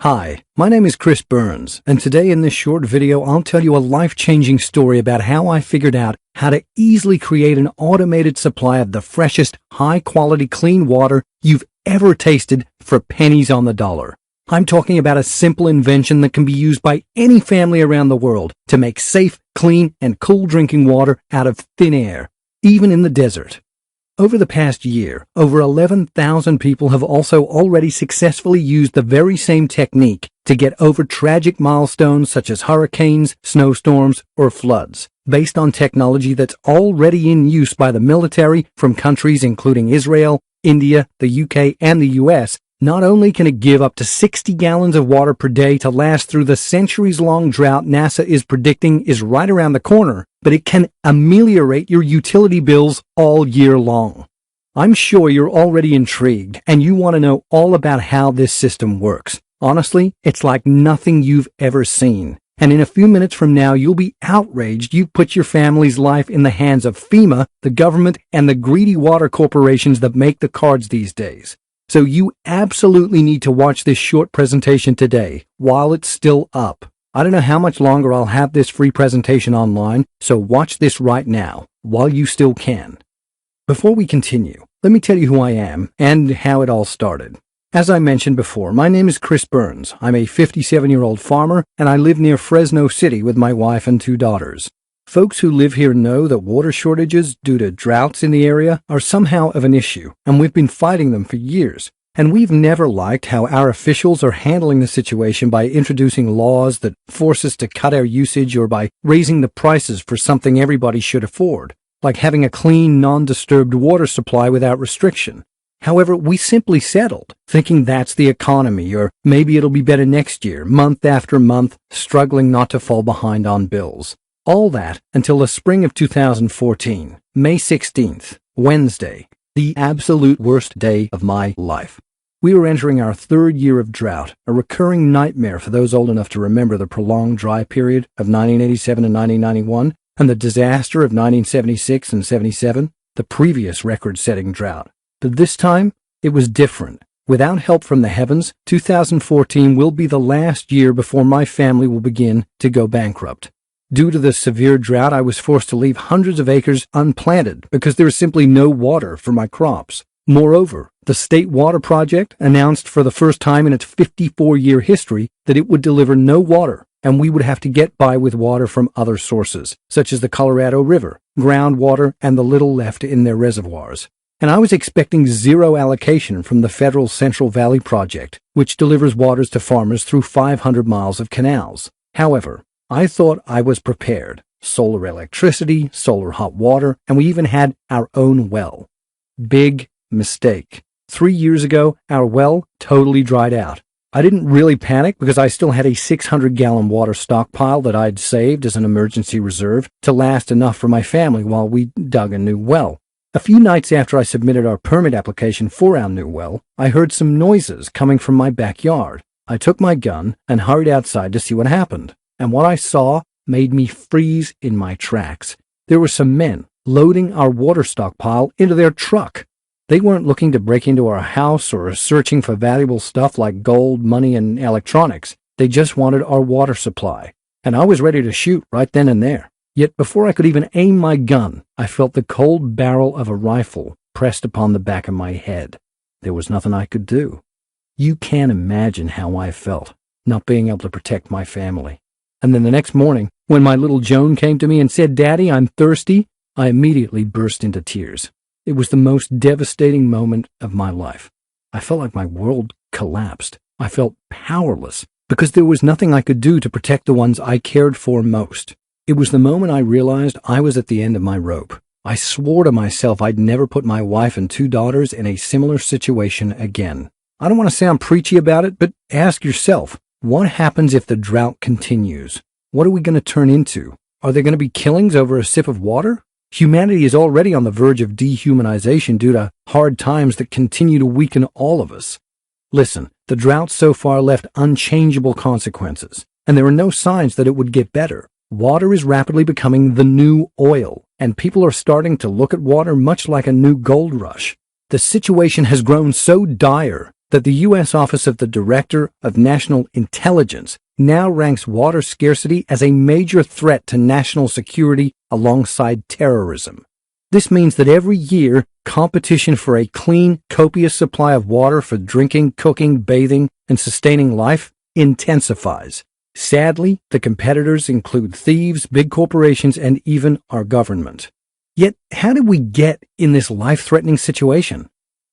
Hi, my name is Chris Burns, and today in this short video I'll tell you a life-changing story about how I figured out how to easily create an automated supply of the freshest, high-quality clean water you've ever tasted for pennies on the dollar. I'm talking about a simple invention that can be used by any family around the world to make safe, clean, and cool drinking water out of thin air, even in the desert. Over the past year, over 11,000 people have also already successfully used the very same technique to get over tragic milestones such as hurricanes, snowstorms, or floods, based on technology that's already in use by the military from countries including Israel, India, the UK, and the US. Not only can it give up to 60 gallons of water per day to last through the centuries-long drought NASA is predicting is right around the corner, but it can ameliorate your utility bills all year long. I'm sure you're already intrigued and you want to know all about how this system works. Honestly, it's like nothing you've ever seen. And in a few minutes from now, you'll be outraged you put your family's life in the hands of FEMA, the government, and the greedy water corporations that make the cards these days. So you absolutely need to watch this short presentation today while it's still up. I don't know how much longer I'll have this free presentation online, so watch this right now while you still can. Before we continue, let me tell you who I am and how it all started. As I mentioned before, my name is Chris Burns. I'm a 57-year-old farmer, and I live near Fresno City with my wife and 2 daughters. Folks who live here know that water shortages due to droughts in the area are somehow of an issue, and we've been fighting them for years. And we've never liked how our officials are handling the situation by introducing laws that force us to cut our usage or by raising the prices for something everybody should afford, like having a clean, non-disturbed water supply without restriction. However, we simply settled, thinking that's the economy, or maybe it'll be better next year, month after month, struggling not to fall behind on bills. All that until the spring of 2014, May 16th, Wednesday, the absolute worst day of my life. We were entering our 3rd year of drought, a recurring nightmare for those old enough to remember the prolonged dry period of 1987 and 1991, and the disaster of 1976 and 77, the previous record-setting drought. But this time, it was different. Without help from the heavens, 2014 will be the last year before my family will begin to go bankrupt. Due to the severe drought, I was forced to leave hundreds of acres unplanted because there is simply no water for my crops. Moreover, the State Water Project announced for the first time in its 54-year history that it would deliver no water, and we would have to get by with water from other sources, such as the Colorado River, groundwater, and the little left in their reservoirs. And I was expecting zero allocation from the federal Central Valley Project, which delivers waters to farmers through 500 miles of canals. However, I thought I was prepared. Solar electricity, solar hot water, and we even had our own well. Big mistake. 3 years ago, our well totally dried out. I didn't really panic because I still had a 600-gallon water stockpile that I'd saved as an emergency reserve to last enough for my family while we dug a new well. A few nights after I submitted our permit application for our new well, I heard some noises coming from my backyard. I took my gun and hurried outside to see what happened. And what I saw made me freeze in my tracks. There were some men loading our water stockpile into their truck. They weren't looking to break into our house or searching for valuable stuff like gold, money, and electronics. They just wanted our water supply. And I was ready to shoot right then and there. Yet before I could even aim my gun, I felt the cold barrel of a rifle pressed upon the back of my head. There was nothing I could do. You can't imagine how I felt, not being able to protect my family. And then the next morning, when my little Joan came to me and said, "Daddy, I'm thirsty," I immediately burst into tears. It was the most devastating moment of my life. I felt like my world collapsed. I felt powerless because there was nothing I could do to protect the ones I cared for most. It was the moment I realized I was at the end of my rope. I swore to myself I'd never put my wife and 2 daughters in a similar situation again. I don't want to sound preachy about it, but ask yourself, what happens if the drought continues? What are we going to turn into? Are there going to be killings over a sip of water? Humanity is already on the verge of dehumanization due to hard times that continue to weaken all of us. Listen, the drought so far left unchangeable consequences, and there are no signs that it would get better. Water is rapidly becoming the new oil, and people are starting to look at water much like a new gold rush. The situation has grown so dire that the U.S. Office of the Director of National Intelligence now ranks water scarcity as a major threat to national security alongside terrorism. This means that every year, competition for a clean, copious supply of water for drinking, cooking, bathing, and sustaining life intensifies. Sadly, the competitors include thieves, big corporations, and even our government. Yet, how did we get in this life-threatening situation?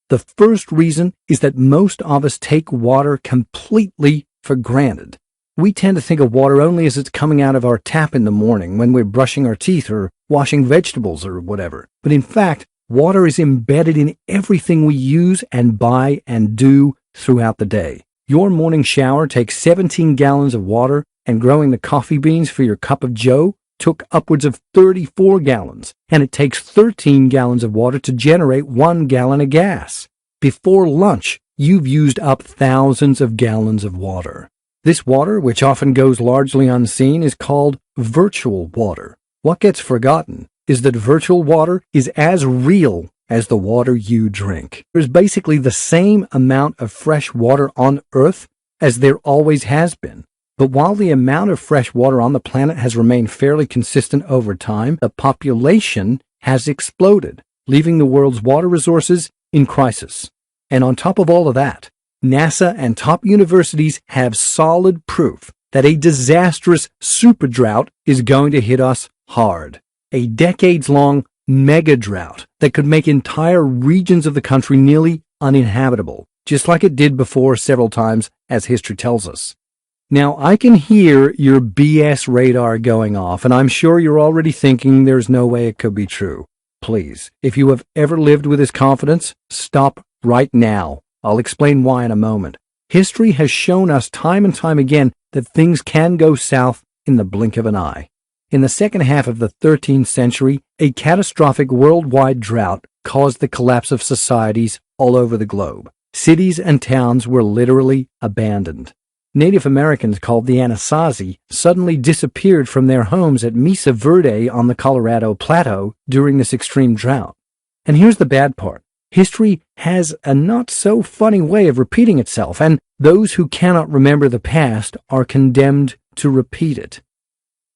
The first reason is that most of us take water completely for granted. We tend to think of water only as it's coming out of our tap in the morning when we're brushing our teeth or washing vegetables or whatever. But in fact, water is embedded in everything we use and buy and do throughout the day. Your morning shower takes 17 gallons of water, and growing the coffee beans for your cup of joe took upwards of 34 gallons, and it takes 13 gallons of water to generate 1 gallon of gas. Before lunch, you've used up thousands of gallons of water. This water, which often goes largely unseen, is called virtual water. What gets forgotten is that virtual water is as real as the water you drink. There's basically the same amount of fresh water on Earth as there always has been. But while the amount of fresh water on the planet has remained fairly consistent over time, the population has exploded, leaving the world's water resources in crisis. And on top of all of that, NASA and top universities have solid proof that a disastrous super drought is going to hit us hard. A decades-long mega drought that could make entire regions of the country nearly uninhabitable, just like it did before several times, as history tells us. Now, I can hear your BS radar going off, and I'm sure you're already thinking there's no way it could be true. Please, if you have ever lived with this confidence, stop right now. I'll explain why in a moment. History has shown us time and time again that things can go south in the blink of an eye. In the second half of the 13th century, a catastrophic worldwide drought caused the collapse of societies all over the globe. Cities and towns were literally abandoned. Native Americans called the Anasazi suddenly disappeared from their homes at Mesa Verde on the Colorado Plateau during this extreme drought. And here's the bad part. History has a not-so-funny way of repeating itself, and those who cannot remember the past are condemned to repeat it.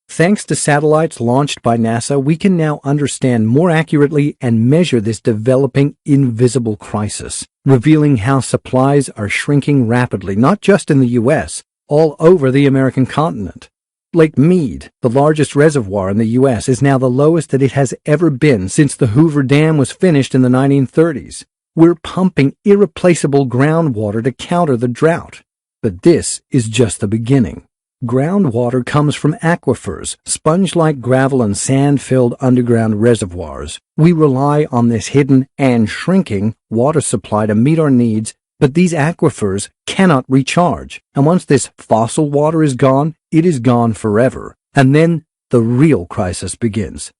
Thanks to satellites launched by NASA, we can now understand more accurately and measure this developing invisible crisis, revealing how supplies are shrinking rapidly, not just in the U.S., all over the American continent. Lake Mead, the largest reservoir in the U.S., is now the lowest that it has ever been since the Hoover Dam was finished in the 1930s. We're pumping irreplaceable groundwater to counter the drought. But this is just the beginning. Groundwater comes from aquifers, sponge-like gravel and sand-filled underground reservoirs. We rely on this hidden and shrinking water supply to meet our needs, but these aquifers cannot recharge. And once this fossil water is gone, it is gone forever. And then the real crisis begins.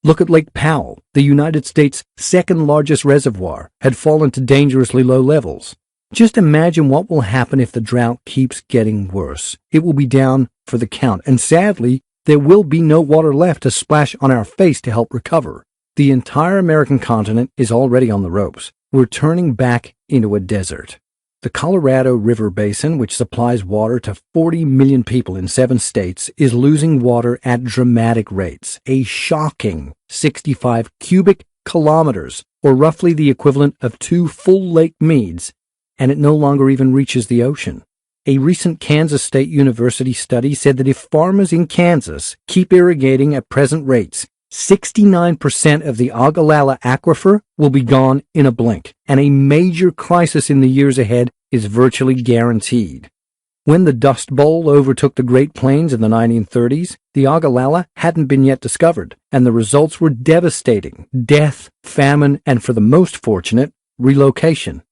Look at Lake Powell, the United States' second largest reservoir, had fallen to dangerously low levels. Just imagine what will happen if the drought keeps getting worse. It will be down for the count, and sadly, there will be no water left to splash on our face to help recover. The entire American continent is already on the ropes. We're turning back into a desert. The Colorado River Basin, which supplies water to 40 million people in 7 states, is losing water at dramatic rates, a shocking 65 cubic kilometers, or roughly the equivalent of 2 full Lake Meads, and it no longer even reaches the ocean. A recent Kansas State University study said that if farmers in Kansas keep irrigating at present rates, 69% of the Ogallala Aquifer will be gone in a blink, and a major crisis in the years ahead is virtually guaranteed. When the Dust Bowl overtook the Great Plains in the 1930s, the Ogallala hadn't been yet discovered, and the results were devastating: death, famine, and for the most fortunate, relocation.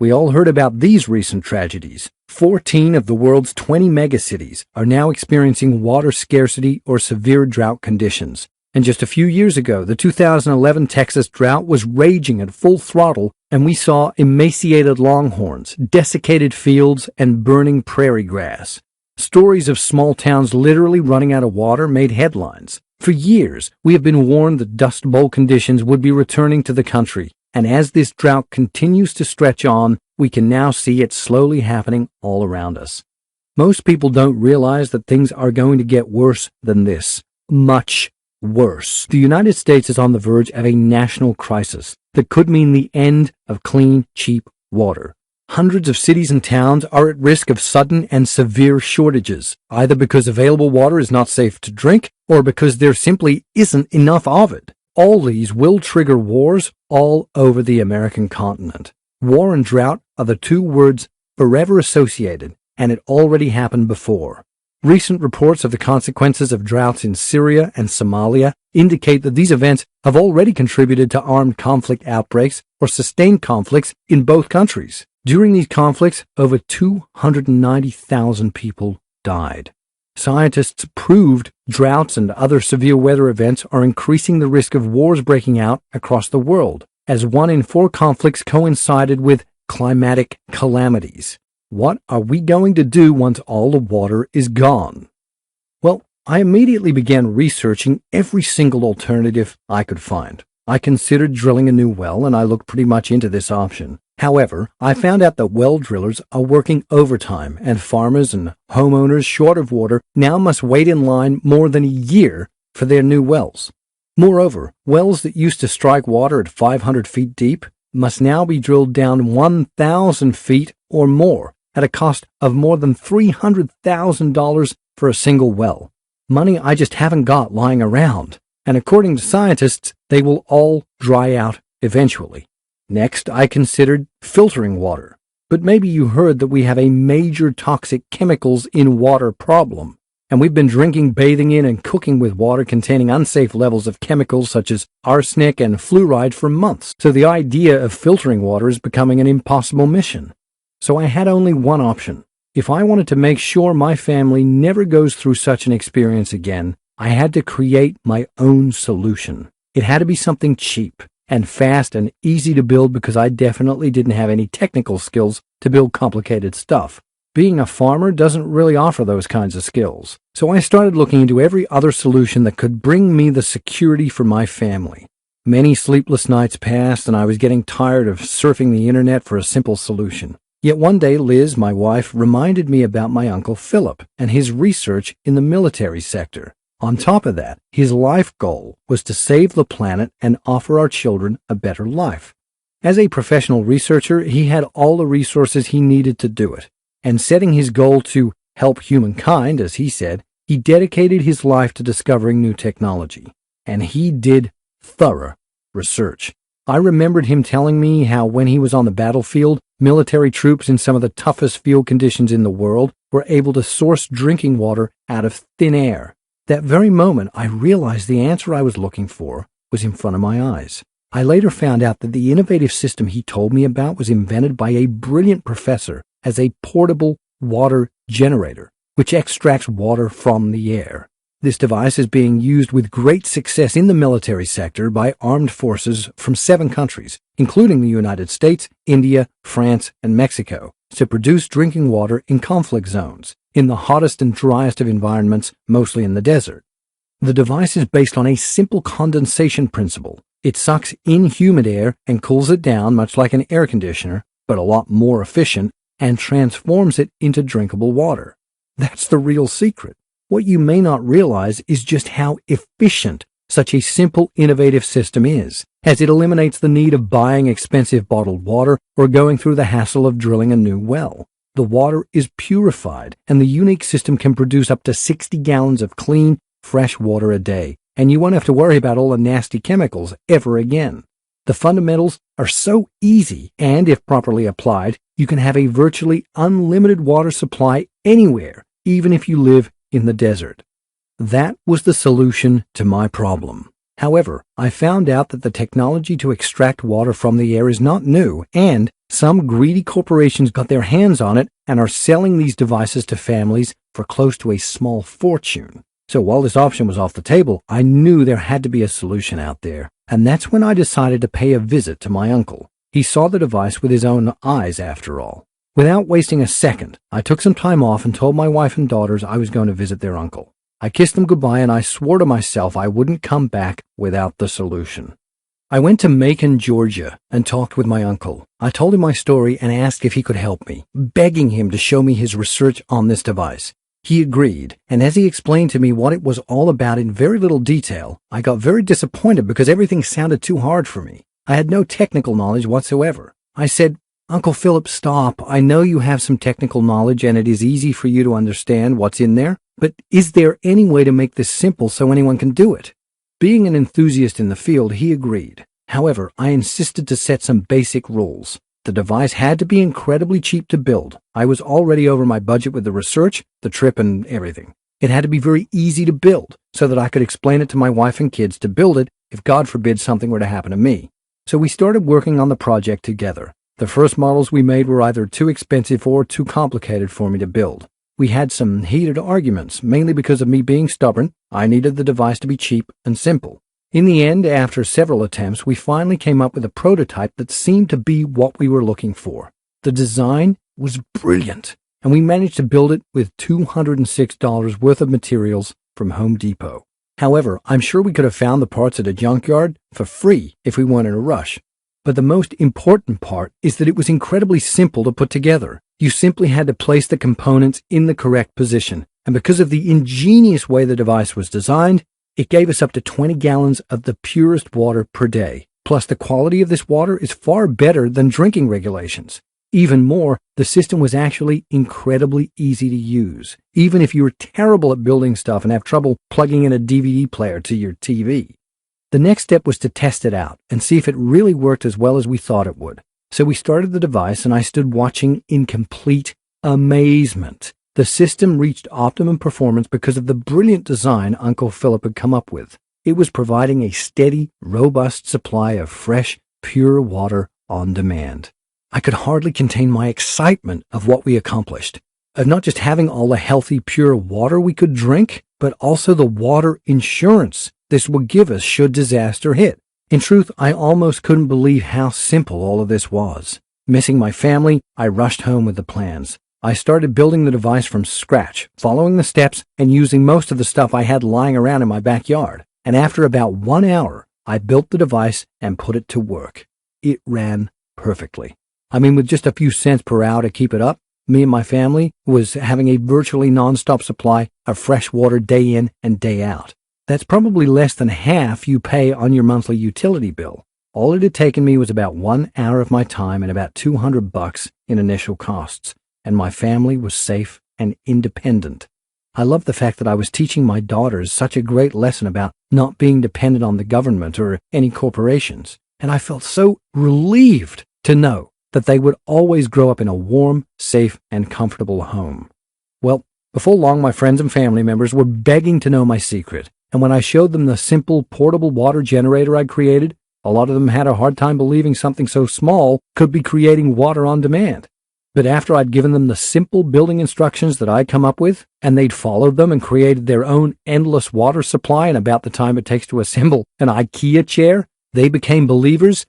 We all heard about these recent tragedies. 14 of the world's 20 megacities are now experiencing water scarcity or severe drought conditions. And just a few years ago, the 2011 Texas drought was raging at full throttle, and we saw emaciated longhorns, desiccated fields, and burning prairie grass. Stories of small towns literally running out of water made headlines. For years, we have been warned that Dust Bowl conditions would be returning to the country, And as this drought continues to stretch on, we can now see it slowly happening all around us. Most people don't realize that things are going to get worse than this. Much worse. The United States is on the verge of a national crisis that could mean the end of clean, cheap water. Hundreds of cities and towns are at risk of sudden and severe shortages, either because available water is not safe to drink or because there simply isn't enough of it. All these will trigger wars all over the American continent. War and drought are the two words forever associated, and it already happened before. Recent reports of the consequences of droughts in Syria and Somalia indicate that these events have already contributed to armed conflict outbreaks or sustained conflicts in both countries. During these conflicts, over 290,000 people died. Scientists proved droughts and other severe weather events are increasing the risk of wars breaking out across the world, as 1 in 4 conflicts coincided with climatic calamities. What are we going to do once all the water is gone? Well, I immediately began researching every single alternative I could find. I considered drilling a new well, and I looked pretty much into this option. However, I found out that well drillers are working overtime, and farmers and homeowners short of water now must wait in line more than a year for their new wells. Moreover, wells that used to strike water at 500 feet deep must now be drilled down 1,000 feet or more at a cost of more than $300,000 for a single well. Money I just haven't got lying around, and according to scientists, they will all dry out eventually. Next, I considered filtering water. But maybe you heard that we have a major toxic chemicals in water problem, and we've been drinking, bathing in, and cooking with water containing unsafe levels of chemicals such as arsenic and fluoride for months. So the idea of filtering water is becoming an impossible mission. So I had only one option. If I wanted to make sure my family never goes through such an experience again, I had to create my own solution. It had to be something cheap and fast and easy to build because I definitely didn't have any technical skills to build complicated stuff. Being a farmer doesn't really offer those kinds of skills. So I started looking into every other solution that could bring me the security for my family. Many sleepless nights passed, and I was getting tired of surfing the internet for a simple solution. Yet one day Liz, my wife, reminded me about my Uncle Philip and his research in the military sector. On top of that, his life goal was to save the planet and offer our children a better life. As a professional researcher, he had all the resources he needed to do it. And setting his goal to help humankind, as he said, he dedicated his life to discovering new technology. And he did thorough research. I remembered him telling me how when he was on the battlefield, military troops in some of the toughest field conditions in the world were able to source drinking water out of thin air. That very moment, I realized the answer I was looking for was in front of my eyes. I later found out that the innovative system he told me about was invented by a brilliant professor as a portable water generator, which extracts water from the air. This device is being used with great success in the military sector by armed forces from 7 countries, including the United States, India, France, and Mexico, to produce drinking water in conflict zones, in the hottest and driest of environments, mostly in the desert. The device is based on a simple condensation principle. It sucks in humid air and cools it down much like an air conditioner, but a lot more efficient, and transforms it into drinkable water. That's the real secret. What you may not realize is just how efficient such a simple, innovative system is, as it eliminates the need of buying expensive bottled water or going through the hassle of drilling a new well. The water is purified, and the unique system can produce up to 60 gallons of clean, fresh water a day, and you won't have to worry about all the nasty chemicals ever again. The fundamentals are so easy, and if properly applied, you can have a virtually unlimited water supply anywhere, even if you live in the desert. That was the solution to my problem. However, I found out that the technology to extract water from the air is not new, and some greedy corporations got their hands on it and are selling these devices to families for close to a small fortune. So while this option was off the table, I knew there had to be a solution out there, and that's when I decided to pay a visit to my uncle. He saw the device with his own eyes, after all. Without wasting a second, I took some time off and told my wife and daughters I was going to visit their uncle. I kissed them goodbye, and I swore to myself I wouldn't come back without the solution. I went to Macon, Georgia, and talked with my uncle. I told him my story and asked if he could help me, begging him to show me his research on this device. He agreed, and as he explained to me what it was all about in very little detail, I got very disappointed because everything sounded too hard for me. I had no technical knowledge whatsoever. I said, "Uncle Philip, stop. I know you have some technical knowledge and it is easy for you to understand what's in there, but is there any way to make this simple so anyone can do it?" Being an enthusiast in the field, he agreed. However, I insisted to set some basic rules. The device had to be incredibly cheap to build. I was already over my budget with the research, the trip, and everything. It had to be very easy to build so that I could explain it to my wife and kids to build it if God forbid something were to happen to me. So we started working on the project together. The first models we made were either too expensive or too complicated for me to build. We had some heated arguments, mainly because of me being stubborn. I needed the device to be cheap and simple. In the end, after several attempts, we finally came up with a prototype that seemed to be what we were looking for. The design was brilliant, and we managed to build it with $206 worth of materials from Home Depot. However, I'm sure we could have found the parts at a junkyard for free if we weren't in a rush. But the most important part is that it was incredibly simple to put together. You simply had to place the components in the correct position, and because of the ingenious way the device was designed, it gave us up to 20 gallons of the purest water per day. Plus, the quality of this water is far better than drinking regulations. Even more, the system was actually incredibly easy to use, even if you were terrible at building stuff and have trouble plugging in a DVD player to your TV. The next step was to test it out and see if it really worked as well as we thought it would. So we started the device and I stood watching in complete amazement. The system reached optimum performance because of the brilliant design Uncle Philip had come up with. It was providing a steady, robust supply of fresh, pure water on demand. I could hardly contain my excitement of what we accomplished, of not just having all the healthy, pure water we could drink, but also the water insurance this would give us should disaster hit. In truth, I almost couldn't believe how simple all of this was. Missing my family, I rushed home with the plans. I started building the device from scratch, following the steps and using most of the stuff I had lying around in my backyard. And after about 1 hour, I built the device and put it to work. It ran perfectly. I mean, with just a few cents per hour to keep it up, me and my family was having a virtually non-stop supply of fresh water day in and day out. That's probably less than half you pay on your monthly utility bill. All it had taken me was about 1 hour of my time and about $200 in initial costs. And my family was safe and independent. I love the fact that I was teaching my daughters such a great lesson about not being dependent on the government or any corporations, and I felt so relieved to know that they would always grow up in a warm, safe, and comfortable home. Well, before long, my friends and family members were begging to know my secret, and when I showed them the simple portable water generator I'd created, a lot of them had a hard time believing something so small could be creating water on demand. But after I'd given them the simple building instructions that I'd come up with, and they'd followed them and created their own endless water supply in about the time it takes to assemble an IKEA chair, they became believers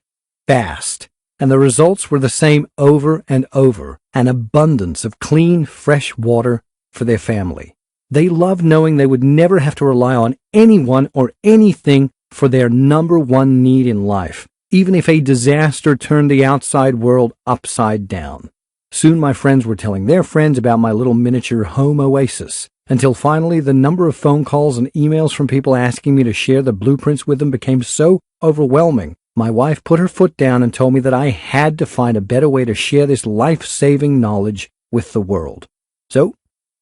fast. And the results were the same over and over, an abundance of clean, fresh water for their family. They loved knowing they would never have to rely on anyone or anything for their number one need in life, even if a disaster turned the outside world upside down. Soon my friends were telling their friends about my little miniature home oasis, until finally the number of phone calls and emails from people asking me to share the blueprints with them became so overwhelming. My wife put her foot down and told me that I had to find a better way to share this life-saving knowledge with the world. So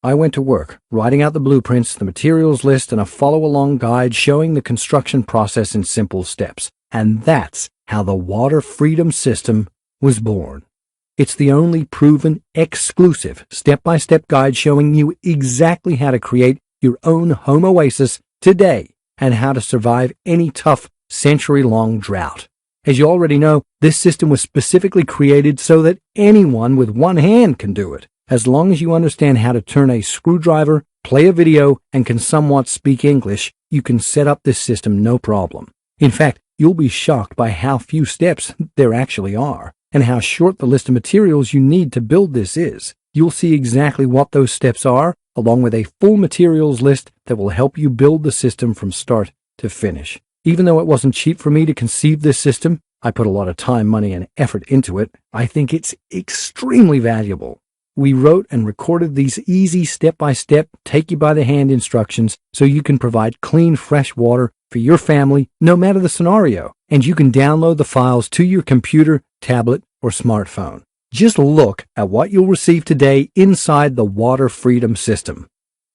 I went to work, writing out the blueprints, the materials list, and a follow-along guide showing the construction process in simple steps. And that's how the Water Freedom System was born. It's the only proven, exclusive, step-by-step guide showing you exactly how to create your own home oasis today and how to survive any tough, century-long drought. As you already know, this system was specifically created so that anyone with one hand can do it. As long as you understand how to turn a screwdriver, play a video, and can somewhat speak English, you can set up this system no problem. In fact, you'll be shocked by how few steps there actually are, and how short the list of materials you need to build this is. You'll see exactly what those steps are, along with a full materials list that will help you build the system from start to finish. Even though it wasn't cheap for me to conceive this system, I put a lot of time, money, and effort into it. I think it's extremely valuable. We wrote and recorded these easy step-by-step, take-you-by-the-hand instructions so you can provide clean, fresh water for your family, no matter the scenario, and you can download the files to your computer, tablet, or smartphone. Just look at what you'll receive today inside the Water Freedom System.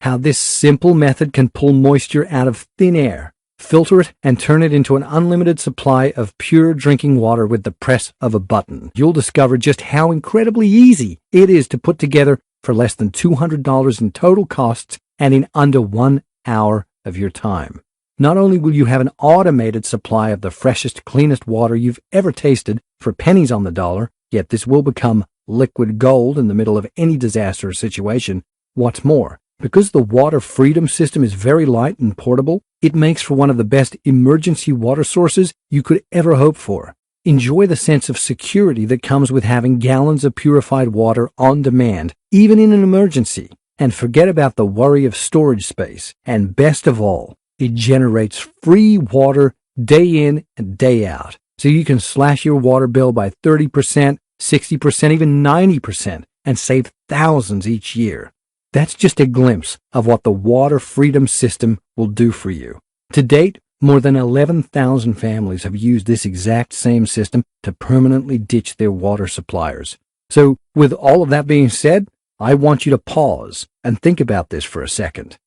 How this simple method can pull moisture out of thin air, filter it, and turn it into an unlimited supply of pure drinking water with the press of a button. You'll discover just how incredibly easy it is to put together for less than $200 in total costs and in under 1 hour of your time. Not only will you have an automated supply of the freshest, cleanest water you've ever tasted for pennies on the dollar, yet this will become liquid gold in the middle of any disaster or situation. What's more, because the Water Freedom System is very light and portable, it makes for one of the best emergency water sources you could ever hope for. Enjoy the sense of security that comes with having gallons of purified water on demand, even in an emergency. And forget about the worry of storage space. And best of all, it generates free water day in and day out. So you can slash your water bill by 30%, 60%, even 90%, and save thousands each year. That's just a glimpse of what the Water Freedom System will do for you. To date, more than 11,000 families have used this exact same system to permanently ditch their water suppliers. So, with all of that being said, I want you to pause and think about this for a second.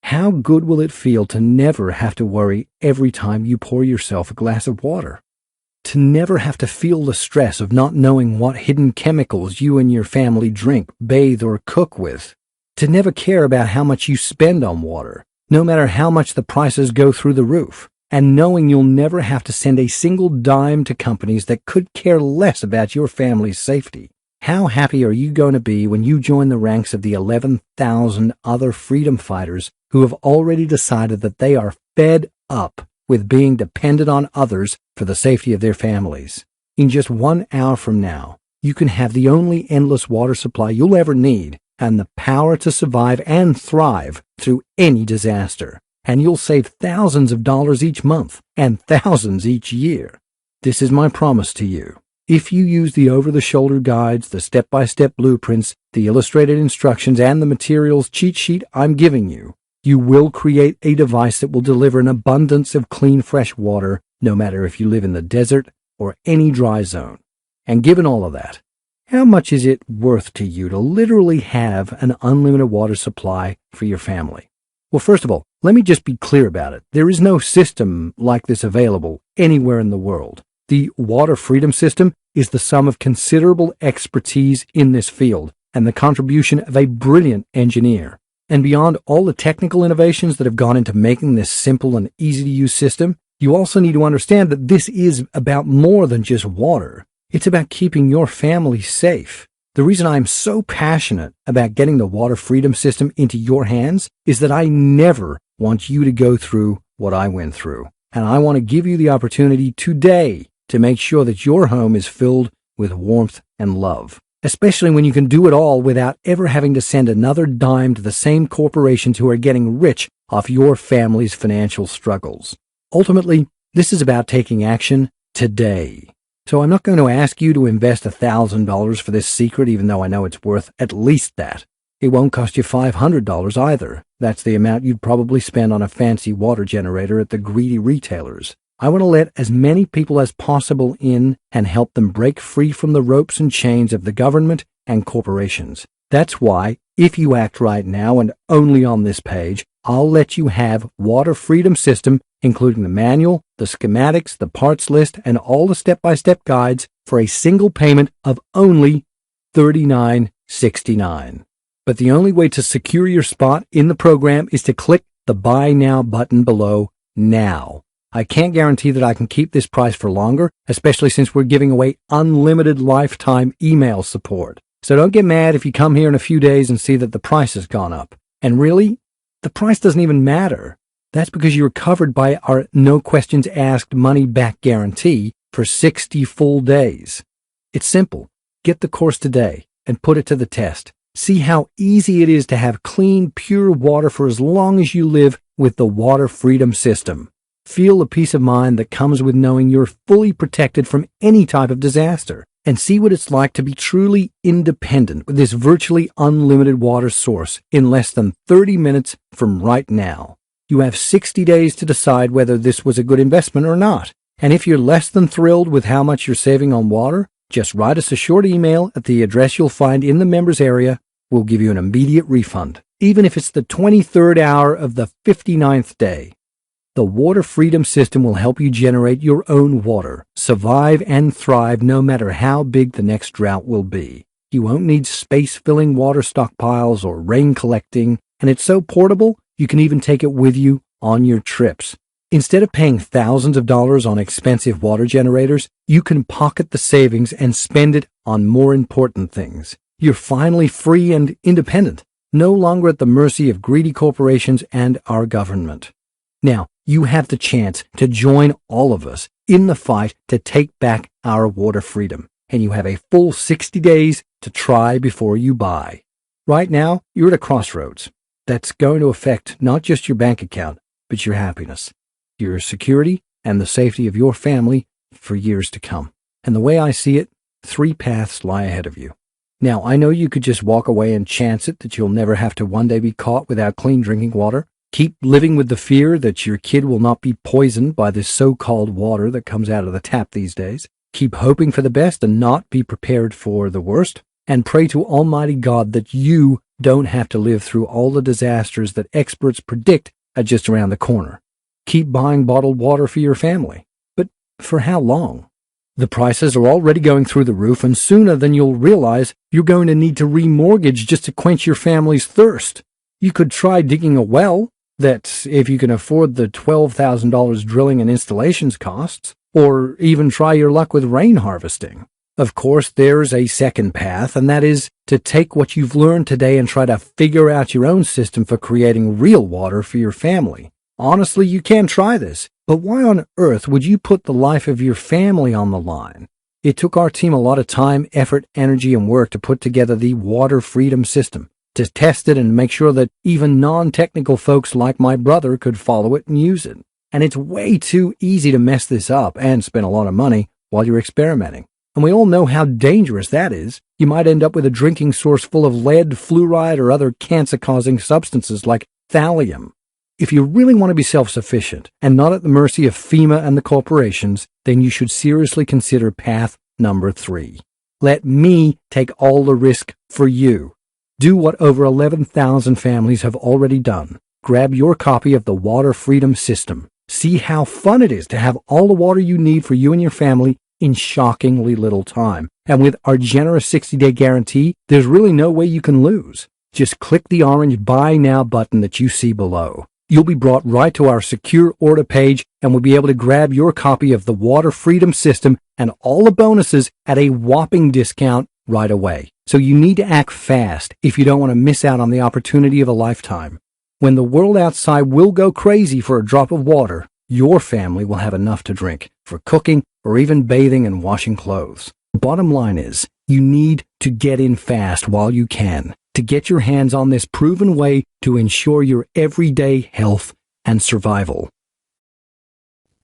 How good will it feel to never have to worry every time you pour yourself a glass of water? To never have to feel the stress of not knowing what hidden chemicals you and your family drink, bathe, or cook with? To never care about how much you spend on water, no matter how much the prices go through the roof, and knowing you'll never have to send a single dime to companies that could care less about your family's safety. How happy are you going to be when you join the ranks of the 11,000 other freedom fighters who have already decided that they are fed up with being dependent on others for the safety of their families? In just 1 hour from now, you can have the only endless water supply you'll ever need, and the power to survive and thrive through any disaster. And you'll save thousands of dollars each month and thousands each year. This is my promise to you. If you use the over-the-shoulder guides, the step-by-step blueprints, the illustrated instructions, and the materials cheat sheet I'm giving you, you will create a device that will deliver an abundance of clean, fresh water, no matter if you live in the desert or any dry zone. And given all of that, how much is it worth to you to literally have an unlimited water supply for your family? Well, first of all, let me just be clear about it. There is no system like this available anywhere in the world. The Water Freedom System is the sum of considerable expertise in this field and the contribution of a brilliant engineer. And beyond all the technical innovations that have gone into making this simple and easy-to-use system, you also need to understand that this is about more than just water. It's about keeping your family safe. The reason I'm so passionate about getting the Water Freedom System into your hands is that I never want you to go through what I went through. And I want to give you the opportunity today to make sure that your home is filled with warmth and love, especially when you can do it all without ever having to send another dime to the same corporations who are getting rich off your family's financial struggles. Ultimately, this is about taking action today. So I'm not going to ask you to invest $1,000 for this secret, even though I know it's worth at least that. It won't cost you $500 either. That's the amount you'd probably spend on a fancy water generator at the greedy retailers. I want to let as many people as possible in and help them break free from the ropes and chains of the government and corporations. That's why, if you act right now and only on this page, I'll let you have Water Freedom System, including the manual, the schematics, the parts list, and all the step-by-step guides for a single payment of only $39.69. But the only way to secure your spot in the program is to click the Buy Now button below now. I can't guarantee that I can keep this price for longer, especially since we're giving away unlimited lifetime email support. So don't get mad if you come here in a few days and see that the price has gone up. And really, the price doesn't even matter. That's because you're covered by our no questions asked money back guarantee for 60 full days. It's simple. Get the course today and put it to the test. See how easy it is to have clean, pure water for as long as you live with the Water Freedom System. Feel the peace of mind that comes with knowing you're fully protected from any type of disaster, and see what it's like to be truly independent with this virtually unlimited water source in less than 30 minutes from right now. You have 60 days to decide whether this was a good investment or not. And if you're less than thrilled with how much you're saving on water, just write us a short email at the address you'll find in the members area. We'll give you an immediate refund, even if it's the 23rd hour of the 59th day. The Water Freedom System will help you generate your own water, survive and thrive no matter how big the next drought will be. You won't need space-filling water stockpiles or rain collecting, and it's so portable you can even take it with you on your trips. Instead of paying thousands of dollars on expensive water generators, you can pocket the savings and spend it on more important things. You're finally free and independent, no longer at the mercy of greedy corporations and our government. Now, you have the chance to join all of us in the fight to take back our water freedom, and you have a full 60 days to try before you buy. Right now, you're at a crossroads that's going to affect not just your bank account, but your happiness, your security, and the safety of your family for years to come. And the way I see it, 3 paths lie ahead of you. Now, I know you could just walk away and chance it that you'll never have to one day be caught without clean drinking water. Keep living with the fear that your kid will not be poisoned by this so-called water that comes out of the tap these days. Keep hoping for the best and not be prepared for the worst. And pray to Almighty God that you don't have to live through all the disasters that experts predict are just around the corner. Keep buying bottled water for your family. But for how long? The prices are already going through the roof, and sooner than you'll realize, you're going to need to remortgage just to quench your family's thirst. You could try digging a well, that if you can afford the $12,000 drilling and installations costs, or even try your luck with rain harvesting. Of course, there's a second path, and that is to take what you've learned today and try to figure out your own system for creating real water for your family. Honestly, you can try this, but why on earth would you put the life of your family on the line? It took our team a lot of time, effort, energy, and work to put together the Water Freedom System, to test it and make sure that even non-technical folks like my brother could follow it and use it. And it's way too easy to mess this up and spend a lot of money while you're experimenting. And we all know how dangerous that is. You might end up with a drinking source full of lead, fluoride, or other cancer-causing substances like thallium. If you really want to be self-sufficient and not at the mercy of FEMA and the corporations, then you should seriously consider path number 3. Let me take all the risk for you. Do what over 11,000 families have already done. Grab your copy of the Water Freedom System. See how fun it is to have all the water you need for you and your family in shockingly little time. And with our generous 60-day guarantee, there's really no way you can lose. Just click the orange Buy Now button that you see below. You'll be brought right to our secure order page and will be able to grab your copy of the Water Freedom System and all the bonuses at a whopping discount right away. So you need to act fast if you don't want to miss out on the opportunity of a lifetime. When the world outside will go crazy for a drop of water, your family will have enough to drink for cooking or even bathing and washing clothes. The bottom line is, you need to get in fast while you can to get your hands on this proven way to ensure your everyday health and survival.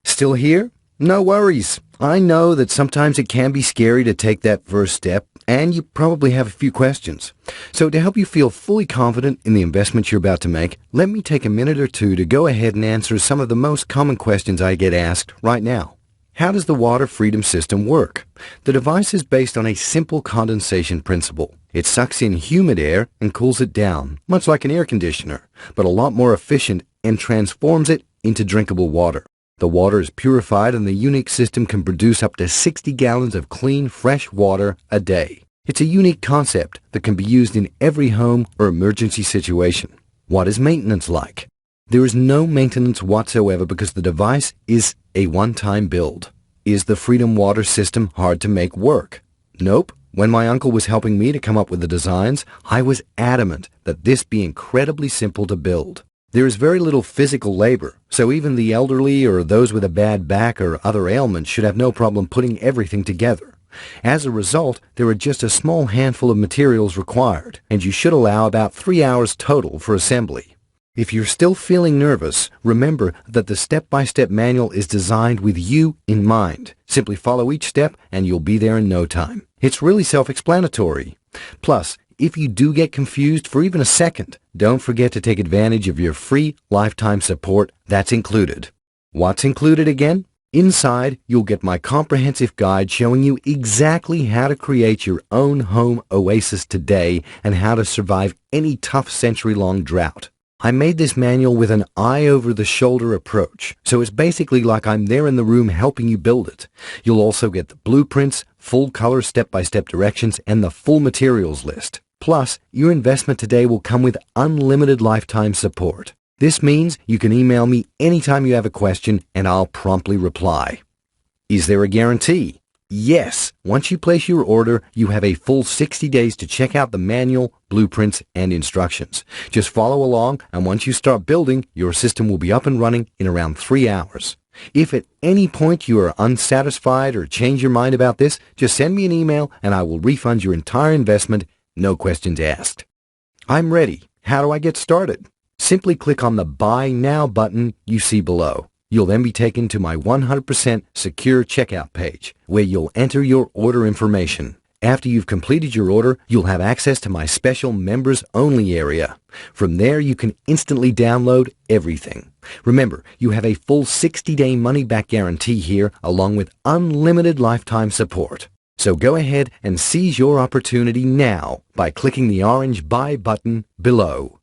Still here? No worries. I know that sometimes it can be scary to take that first step, and you probably have a few questions. So to help you feel fully confident in the investment you're about to make, let me take a minute or two to go ahead and answer some of the most common questions I get asked right now. How does the Water Freedom System work? The device is based on a simple condensation principle. It sucks in humid air and cools it down, much like an air conditioner, but a lot more efficient, and transforms it into drinkable water. The water is purified, and the unique system can produce up to 60 gallons of clean, fresh water a day. It's a unique concept that can be used in every home or emergency situation. What is maintenance like? There is no maintenance whatsoever because the device is a one-time build. Is the Freedom Water System hard to make work? Nope. When my uncle was helping me to come up with the designs, I was adamant that this be incredibly simple to build. There is very little physical labor, so even the elderly or those with a bad back or other ailments should have no problem putting everything together. As a result, there are just a small handful of materials required, and you should allow about 3 hours total for assembly. If you're still feeling nervous, remember that the step-by-step manual is designed with you in mind. Simply follow each step and you'll be there in no time. It's really self-explanatory. Plus, if you do get confused for even a second, don't forget to take advantage of your free lifetime support that's included. What's included again? Inside, you'll get my comprehensive guide showing you exactly how to create your own home oasis today and how to survive any tough century-long drought. I made this manual with an eye-over-the-shoulder approach, so it's basically like I'm there in the room helping you build it. You'll also get the blueprints, full-color step-by-step directions, and the full materials list. Plus, your investment today will come with unlimited lifetime support. This means you can email me anytime you have a question, and I'll promptly reply. Is there a guarantee? Yes. Once you place your order, you have a full 60 days to check out the manual, blueprints, and instructions. Just follow along, and once you start building, your system will be up and running in around 3 hours. If at any point you are unsatisfied or change your mind about this, just send me an email and I will refund your entire investment, no questions asked. I'm ready. How do I get started? Simply click on the Buy Now button you see below. You'll then be taken to my 100% secure checkout page, where you'll enter your order information. After you've completed your order, you'll have access to my special members-only area. From there, you can instantly download everything. Remember, you have a full 60-day money-back guarantee here, along with unlimited lifetime support. So go ahead and seize your opportunity now by clicking the orange Buy button below.